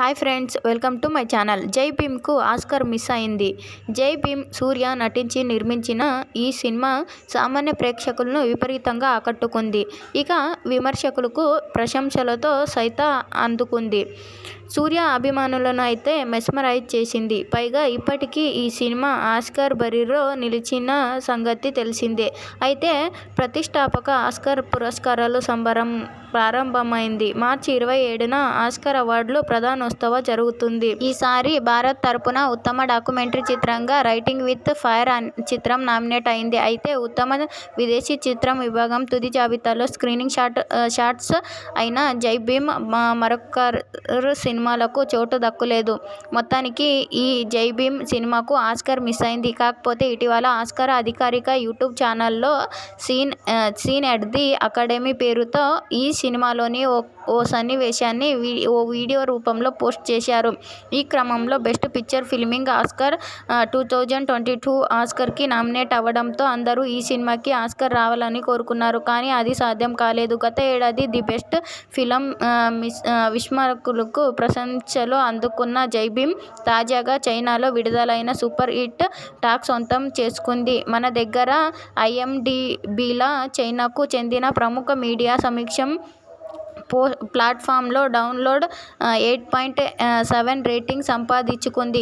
Hi friends, welcome to my channel. జై భీమ్కు Oscar miss అయింది. జై భీమ్ సూర్య నటించి నిర్మించిన ఈ సినిమా సామాన్య ప్రేక్షకులను విపరీతంగా ఆకట్టుకుంది. ఇక విమర్శకులకు ప్రశంసలతో సైతం అందుకుంది. సూర్య అభిమానులను అయితే మెస్మరైజ్ చేసింది. పైగా ఇప్పటికీ ఈ సినిమా ఆస్కార్ బరిలో నిలిచిన సంగతి తెలిసిందే. అయితే ప్రతిష్టాపక ఆస్కార్ పురస్కారాల సంబరం ప్రారంభమైంది. మార్చి 27న ఆస్కార్ అవార్డులు ప్రదానోత్సవం జరుగుతుంది. ఈసారి భారత్ తరపున ఉత్తమ డాక్యుమెంటరీ చిత్రంగా రైటింగ్ విత్ ఫైర్ చిత్రం నామినేట్ అయింది. అయితే ఉత్తమ విదేశీ చిత్రం విభాగం తుది జాబితాలో స్క్రీనింగ్ షాట్స్ అయిన జై భీమ్ మరొకరు సినిమాలకు చోటు దక్కలేదు. మొత్తానికి ఈ జై భీమ్ సినిమాకు ఆస్కార్ మిస్ అయింది. కాకపోతే ఇటీవల ఆస్కార్ అధికారిక యూట్యూబ్ ఛానల్లో సీన్ ఎట్ ది అకాడమీ పేరుతో ఈ సినిమాలోని ఓ సన్నివేశాన్ని ఓ వీడియో రూపంలో పోస్ట్ చేశారు. ఈ క్రమంలో బెస్ట్ పిక్చర్ ఫిల్మింగ్ ఆస్కార్ 2022 ఆస్కార్కి నామినేట్ అవ్వడంతో అందరూ ఈ సినిమాకి ఆస్కార్ రావాలని కోరుకున్నారు. కానీ అది సాధ్యం కాలేదు. గత ఏడాది ది బెస్ట్ ఫిల్మ్ విమర్శకులకు ప్రశంసలు అందుకున్న జై భీమ్ తాజాగా చైనాలో విడుదలైన సూపర్ హిట్ టాక్ సొంతం చేసుకుంది. మన దగ్గర IMDbలో చైనాకు చెందిన ప్రముఖ మీడియా సమీక్ష ప్లాట్ఫామ్లో డౌన్లోడ్ 8.7 రేటింగ్ సంపాదించుకుంది.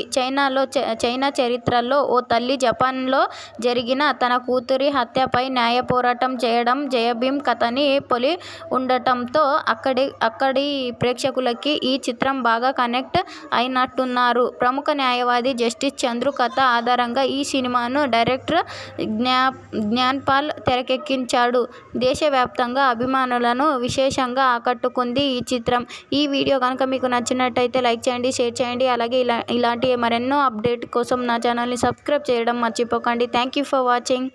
చైనా చరిత్రలో ఓ తల్లి జపాన్లో జరిగిన తన కూతురి హత్యపై న్యాయ పోరాటం చేయడం జై భీమ్ కథని పోలి ఉండటంతో అక్కడి ప్రేక్షకులకి ఈ చిత్రం బాగా కనెక్ట్ అయినట్టున్నారు. ప్రముఖ న్యాయవాది జస్టిస్ చంద్రు కథ ఆధారంగా ఈ సినిమాను డైరెక్టర్ జ్ఞాన్పాల్ తెరకెక్కించాడు. దేశవ్యాప్తంగా అభిమానులను విశేషంగా ఆకట్టుకుంది ఈ చిత్రం. ఈ వీడియో కనుక మీకు నచ్చినట్టయితే లైక్ చేయండి, షేర్ చేయండి. అలాగే ఇలాంటి మరెన్నో అప్డేట్ కోసం నా ఛానల్ని సబ్స్క్రైబ్ చేయడం మర్చిపోకండి. Thank you for watching.